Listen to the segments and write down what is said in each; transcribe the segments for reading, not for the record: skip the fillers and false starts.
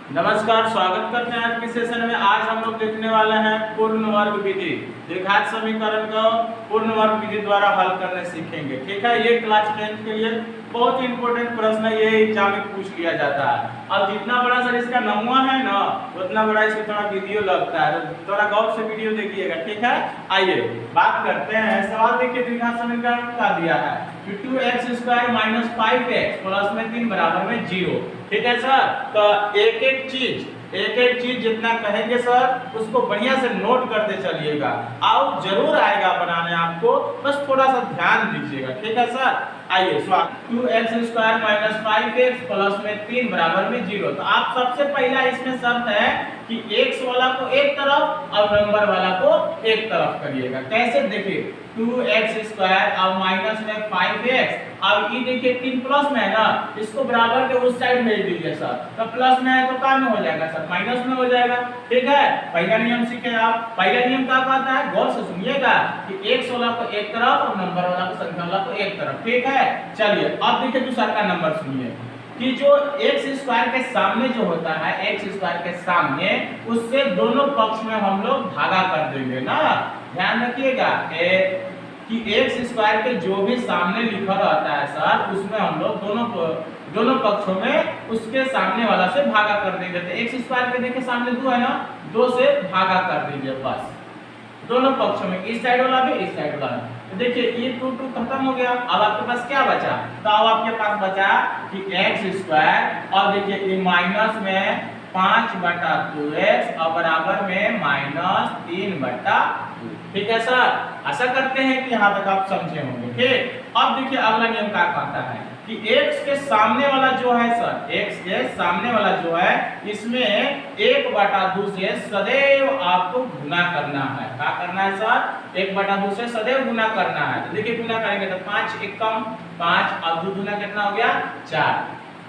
नमस्कार, स्वागत करते हैं आज के सेशन में। आज हम लोग देखने वाले हैं पूर्ण वर्ग विधि। द्विघात समीकरण को पूर्ण वर्ग विधि द्वारा हल करने सीखेंगे। ठीक है, ये क्लास 10 के लिए बहुत ही इंपॉर्टेंट प्रश्न है, ये एग्जाम में पूछ लिया जाता है। अब जितना बड़ा सर इसका नमूना है ना, उतना बड़ा इसमें थोड़ा वीडियो लगता है, तो थोड़ा गौर से वीडियो देखिएगा। ठीक है, आइए बात करते हैं। सवाल देखिए, द्विघात समीकरण का दिया है कि 2x² - 5x प्लस में 3 बराबर में 0। ठीक है सर, तो एक एक चीज जितना कहेंगे सर उसको बढ़िया से नोट करते चलिएगा। आउट जरूर आएगा बनाने आपको, बस थोड़ा सा ध्यान दीजिएगा। ठीक है सर, आइए 2x² - 5x प्लस में 3 बराबर में 0। तो आप सबसे पहला इसमें शर्त है कि x वाला को एक तरफ और नंबर वाला को एक तरफ करिएगा। कैसे देखिए, 2x² और माइनस में 5x, अब ये देखिए 3 प्लस में है ना, इसको बराबर के उस साइड भेज दीजिए सर। तो प्लस में है तो क्या में हो जाएगा सर, माइनस में हो जाएगा। ठीक है, पहला नियम सीखे आप। पहला नियम क्या कहता है, गौर से सुनिएगा कि x वाला को एक तरफ और नंबर वाला को, संख्या वाला को एक तरफ। ठीक है, चलिए अब देखिए दूसरा का नंबर सुनिए कि जो x² के सामने जो होता है, x² के सामने उससे दोनों पक्ष में हम लोग भागा कर देंगे ना। ध्यान रखिएगा कि x² के जो भी सामने लिखा रहता है सर, उसमें हम लोग दोनों पक्षों में उसके सामने वाला से भागा कर देंगे। तो x² के देखिए सामने 2 है ना, 2 से भागा कर दीजिए बस दोनों पक्षों में, इस साइड वाला भी इस साइड वाला। तो देखिए ये 2 खत्म हो गया। अब आपके पास क्या बचा, तो अब आपके पास बचा कि x² और देखिए ये माइनस में 5/2x और बराबर में -3/2। ठीक है सर, आशा करते हैं कि यहाँ तक आप समझे होंगे। ठीक, अब देखिए अगला नियम क्या कहता है कि x के सामने वाला जो है सर, x के सामने वाला जो है इसमें 1/2 से सदैव आपको गुना करना है। क्या करना है सर, 1/2 से सदैव गुना करना है। तो देखिए गुना करेंगे तो 5 एकम 5 और 2 दूना कितना हो गया 4।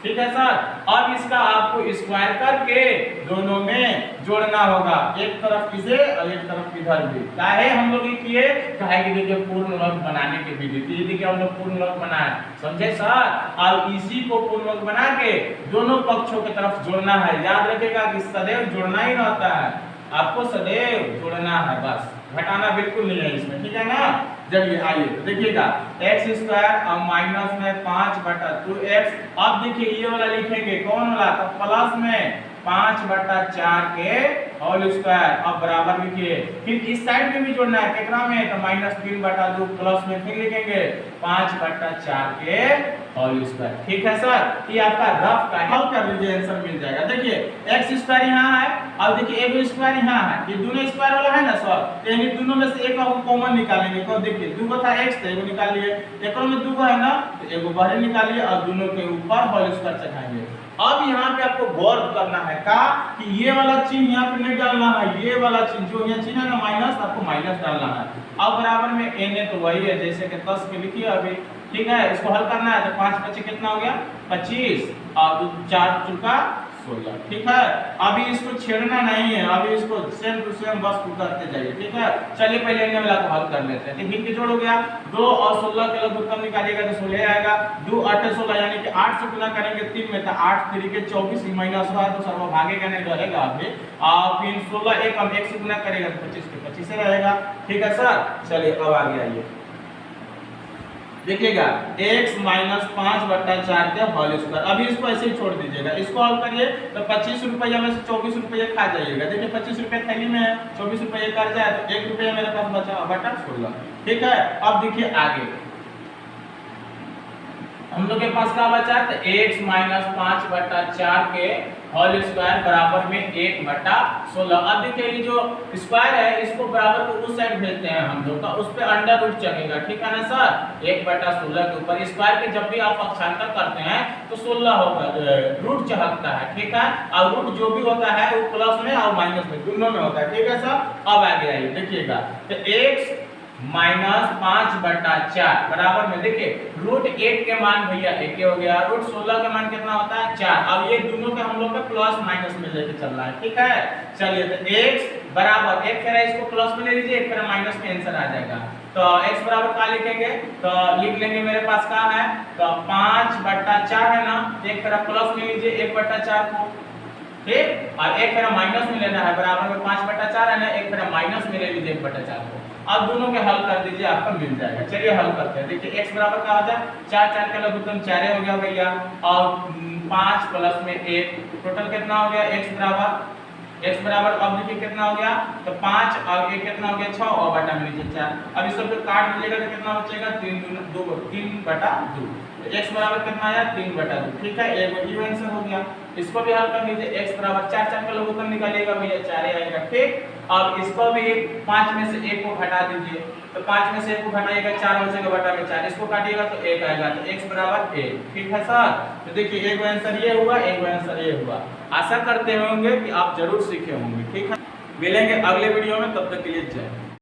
ठीक है सर, अब इसका आपको स्क्वायर करके दोनों में जोड़ना होगा, एक तरफ इसे और एक तरफ इधर भी। काहे हम लोग ये किए, काहे कि देखिए पूर्ण वर्ग बनाने की विधि थी, देखिए हम लोग पूर्ण वर्ग बनाए, समझे सर। और इसी को पूर्ण वर्ग बना के दोनों पक्षों की तरफ जोड़ना है। याद रखिएगा कि सदैव जोड़ना ही रहता है, आपको सदैव जोड़ना है, बस घटाना बिल्कुल नहीं है इसमें। ठीक है ना, चलिए आइए तो देखिएगा x² और माइनस में 5/2x। अब देखिए ये वाला लिखेंगे कौन वाला, तो प्लस में 5/4 के होल स्क्वायर और बराबर लिखिए। फिर इस साइड में भी जोड़ना है कितना में, तो -3/2 प्लस में फिर लिखेंगे 5/4 के होल स्क्वायर। ठीक है सर, ये आपका रफ का हल कर लीजिए, आंसर मिल जाएगा। देखिए x² यहाँ है और देखिए एक स्क्वायर यहाँ है, ये दोनों स्क्वायर वाला है ना सर, तो इन दोनों में से एक को कॉमन निकालेंगे। तो देखिए 2 था x, तो एगो निकाल लिए, एक में 2 है ना, तो एगो बाहर निकालिए और दोनों के ऊपर होल स्क्वायर चढ़ाएंगे। अब यहाँ पे आपको गौर करना है का कि ये वाला चिन्ह यहाँ पे नहीं डालना है, ये वाला चिन्ह जो यहाँ चिन्ह है ना माइनस, आपको माइनस डालना है। अब बराबर में n तो वही है जैसे कि 10 के लिखिए अभी। ठीक है, इसको हल करना है तो 5 बचे कितना हो गया 25 और 4 चुका 16। ठीक है, अभी इसको छेड़ना नहीं है, अभी इसको सेम टू सेम बस करते जाइए। ठीक है, चलिए पहले n वाला को हल कर लेते हैं। तो के जोड़ हो गया 2 और 16 के लगभग कम निकालिएगा तो 16 आएगा। 2 8 16 यानी कि 8 से गुना करेंगे 3 में, तो 8 3 के 24 माइनस हुआ तो सर्व भागेगा नहीं, रहेगा अभी। और फिर 16 एक हम 1 से गुना करेगा तो 25 के 25 रहेगा। ठीक है सर, चलिए अब आगे आइए देखिएगा x - 5/4 के होल स्क्वायर। अभी इसको ऐसे ही छोड़ दीजिएगा, इसको हल करिए तो 25 रुपया में से 24 रुपये खा जाइएगा। देखिए 25 रुपये थैली में है, 24 रुपये कर जाए तो 1 रुपया मेरे पास बचा बटा 16। ठीक है, अब देखिए आगे हम लोग के पास क्या बचा, तो x - 5/4 के होल स्क्वायर बराबर में 1/16। अब देखिए ये जो स्क्वायर है इसको बराबर को उस साइड भेजते हैं हम लोग, तो उस पे अंडर रूट चलेगा। ठीक है ना सर, 1/16 के ऊपर स्क्वायर के जब भी आप पक्षांतर करते हैं तो 16 होगा, रूट चढ़ता है। ठीक है, और रूट जो भी होता है वो प्लस में और माइनस में दोनों में होता है। ठीक है सर, अब आगे आइए देखिएगा तो x - 5/4 बराबर में देखिए रूट 1 के मान भैया 1 हो गया, रूट 16 के मान कितना होता है 4। अब ये दोनों के हम लोग का प्लस माइनस में लेके चल रहा है। ठीक है, चलिए तो x बराबर 1 फेरा इसको प्लस में ले लीजिए, 1 फेरा माइनस में आंसर आ जाएगा। तो x बराबर क्या लिखेंगे, तो लिख लेंगे मेरे पास क्या है, तो 5/4 है ना, 1 फेरा प्लस ले लीजिए 1/4 को। ठीक, और एक फेरा माइनस में लेना है, बराबर में 5/4 है ना, एक फेरा माइनस में ले लीजिए 1/4 को। अब दोनों के हल कर दीजिए, आपको मिल जाएगा। चलिए हल करते हैं। देखिए x बराबर क्या होता है, 4 4 का लघुत्तम 4 हो गया भैया, और 5 प्लस में 1 टोटल कितना हो गया, x बराबर अब देखिए कितना हो गया, तो 5 और 1 कितना हो गया 6 और बटा में लीजिए 4। अब इसको फिर काट दीजिएगा तो कितना बचेगा 3/2। तो x बराबर कितना आया 3/2। ठीक है, ये आंसर हो गया। इसको भी हल कर लीजिए, x बराबर 4 4 का लघुत्तम निकालिएगा भैया 4 आएगा। ठीक, अब इसको भी 5 में से 1 को घटा दीजिए, तो 5 में से 1 को घटाइएगा 4 बचेगा बटा में 4, इसको काटिएगा तो 1 आएगा, तो x बराबर 1। ठीक है सर, तो देखिए एक आंसर ये हुआ, एक आंसर ये हुआ। आशा करते होंगे कि आप जरूर सीखे होंगे। ठीक है, मिलेंगे अगले वीडियो में, तब तक के लिए जय।